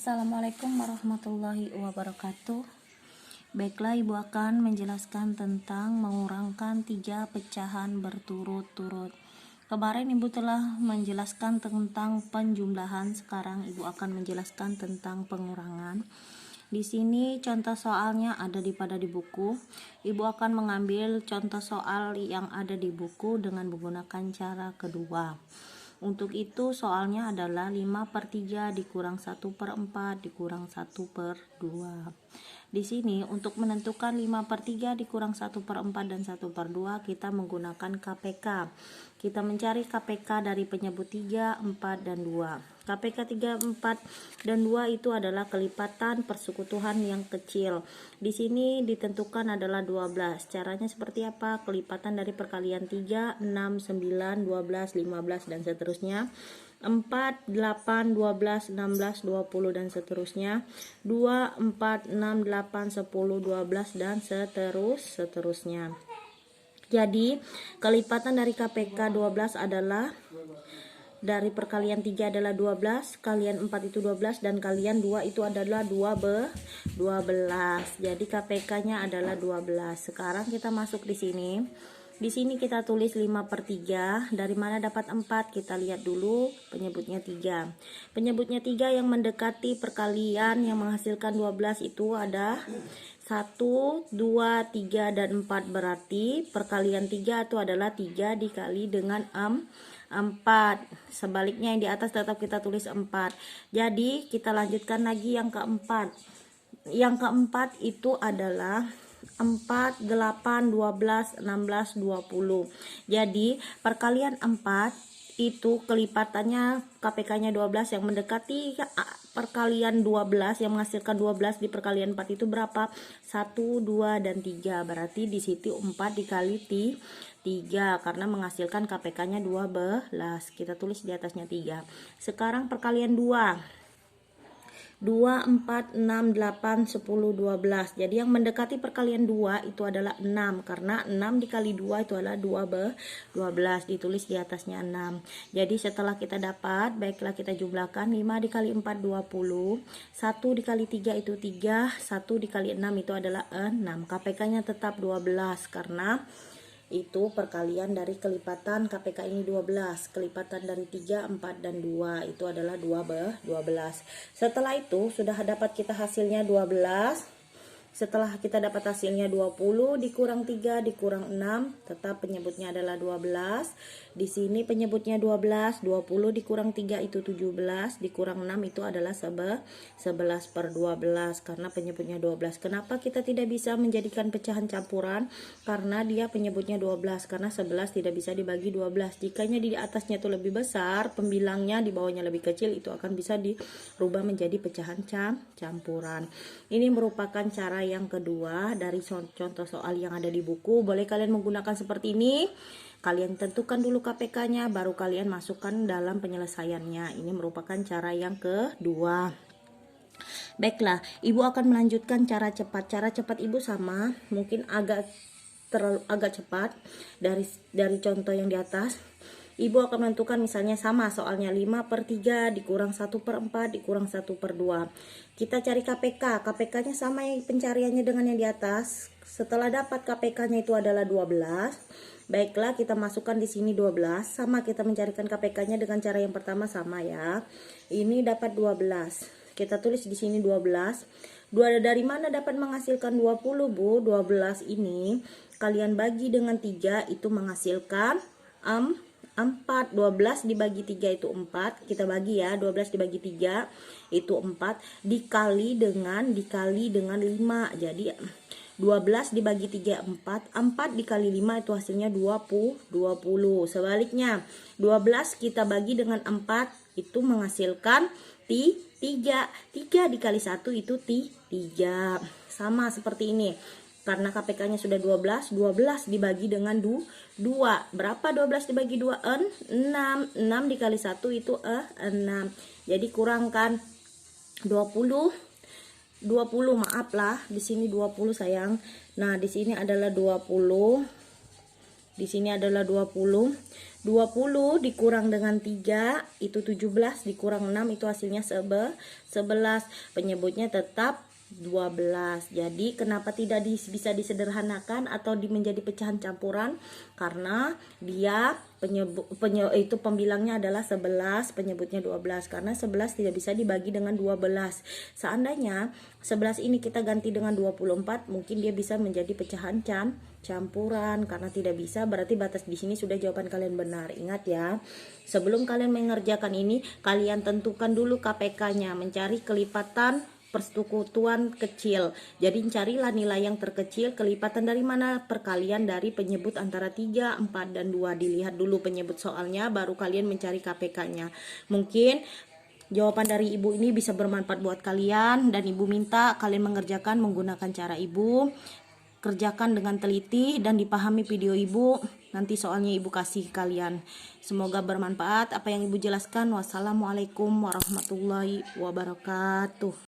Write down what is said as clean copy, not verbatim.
Assalamualaikum warahmatullahi wabarakatuh. Baiklah, Ibu akan menjelaskan tentang mengurangkan 3 pecahan berturut-turut. Kemarin Ibu telah menjelaskan tentang penjumlahan, sekarang Ibu akan menjelaskan tentang pengurangan. Di sini contoh soalnya ada di buku. Ibu akan mengambil contoh soal yang ada di buku dengan menggunakan cara kedua. Untuk itu soalnya adalah 5/3 dikurang 1/4 dikurang 1/2. Di sini untuk menentukan 5/3 dikurang 1/4 dan 1/2 kita menggunakan KPK. Kita mencari KPK dari penyebut 3, 4, dan 2. KPK 3, 4, dan 2 itu adalah kelipatan persekutuan yang kecil. Di sini ditentukan adalah 12. Caranya seperti apa? Kelipatan dari perkalian 3, 6, 9, 12, 15, dan seterusnya. 4, 8, 12, 16, 20, dan seterusnya. 2, 4, 6, 8, 10, 12, dan seterusnya. Jadi, kelipatan dari KPK 12 adalah dari perkalian 3 adalah 12, kalian 4 itu 12, dan kalian 2 itu adalah 12. Jadi KPK-nya adalah 12. Sekarang kita masuk di sini. Di sini kita tulis 5/3. Dari mana dapat 4? Kita lihat dulu penyebutnya 3. Penyebutnya 3 yang mendekati perkalian yang menghasilkan 12 itu ada 1, 2, 3, dan 4. Berarti perkalian 3 itu adalah 3 dikali dengan 4. Sebaliknya yang di atas tetap kita tulis 4. Jadi kita lanjutkan lagi yang keempat. Yang keempat itu adalah 4, 8, 12, 16, 20. Jadi perkalian 4 itu kelipatannya KPK-nya 12 yang mendekati perkalian 12 yang menghasilkan 12 di perkalian 4 itu berapa? 1, 2, dan 3. Berarti di situ 4 dikali 3 karena menghasilkan KPK-nya 12. Kita tulis di atasnya 3. Sekarang perkalian 2. 2, 4, 6, 8, 10, 12. Jadi yang mendekati perkalian 2 itu adalah 6. Karena 6 dikali 2 itu adalah 12. Ditulis di atasnya 6. Jadi setelah kita dapat, baiklah kita jumlahkan. 5 dikali 4, 20. 1 dikali 3 itu 3. 1 dikali 6 itu adalah 6. KPK-nya tetap 12. Karena itu perkalian dari kelipatan KPK ini 12. Kelipatan dari 3, 4, dan 2 itu adalah 12. Setelah itu sudah dapat kita hasilnya 12. Setelah kita dapat hasilnya 20 dikurang 3 dikurang 6, tetap penyebutnya adalah 12. Di sini penyebutnya 12, 20 dikurang 3 itu 17, dikurang 6 itu adalah 11/12 karena penyebutnya 12. Kenapa kita tidak bisa menjadikan pecahan campuran? Karena dia penyebutnya 12, karena 11 tidak bisa dibagi 12. Jikanya di atasnya itu lebih besar, pembilangnya di bawahnya lebih kecil, itu akan bisa dirubah menjadi pecahan campuran. Ini merupakan cara yang kedua dari contoh soal yang ada di buku. Boleh kalian menggunakan seperti ini. Kalian tentukan dulu KPK-nya, baru kalian masukkan dalam penyelesaiannya. Ini merupakan cara yang kedua. Baiklah, Ibu akan melanjutkan cara cepat. Cara cepat Ibu sama, mungkin agak cepat dari contoh yang di atas. Ibu akan menentukan misalnya sama soalnya 5/3 dikurang 1/4 dikurang 1/2. Kita cari KPK. KPK-nya sama yang pencariannya dengan yang di atas. Setelah dapat KPK-nya itu adalah 12. Baiklah, kita masukkan di sini 12. Sama kita mencarikan KPK-nya dengan cara yang pertama sama ya. Ini dapat 12. Kita tulis di sini 12. Dari mana dapat menghasilkan 20, Bu? 12 ini kalian bagi dengan 3 itu menghasilkan 4. 12 dibagi 3 itu 4. Kita bagi ya, 12 dibagi 3 itu 4 dikali dengan 5. Jadi 12 dibagi 3 4. 4 dikali 5 itu hasilnya 20. Sebaliknya 12 kita bagi dengan 4 itu menghasilkan 3. 3 dikali 1 itu 3. Sama seperti ini. Karena KPK-nya sudah 12, 12 dibagi dengan 2. Berapa 12 dibagi 2? 6. 6 dikali 1 itu 6. Jadi kurangkan 20, maaf lah, di sini 20 sayang. Nah, di sini adalah 20 Di sini adalah 20. 20 dikurang dengan 3 itu 17, dikurang 6 itu hasilnya 11. Penyebutnya tetap 12. Jadi kenapa tidak bisa disederhanakan atau menjadi pecahan campuran? Karena dia itu pembilangnya adalah 11, penyebutnya 12. Karena 11 tidak bisa dibagi dengan 12. Seandainya 11 ini kita ganti dengan 24, mungkin dia bisa menjadi pecahan campuran. Karena tidak bisa, berarti batas di sini sudah jawaban kalian benar. Ingat ya, sebelum kalian mengerjakan ini, kalian tentukan dulu KPK-nya, mencari kelipatan persekutuan kecil. Jadi carilah nilai yang terkecil. Kelipatan dari mana? Perkalian dari penyebut antara 3, 4, dan 2. Dilihat dulu penyebut soalnya, baru kalian mencari KPK-nya. Mungkin jawaban dari ibu ini bisa bermanfaat buat kalian, dan ibu minta kalian mengerjakan menggunakan cara ibu. Kerjakan dengan teliti dan dipahami video ibu. Nanti soalnya ibu kasih kalian. Semoga bermanfaat apa yang ibu jelaskan. Wassalamualaikum warahmatullahi wabarakatuh.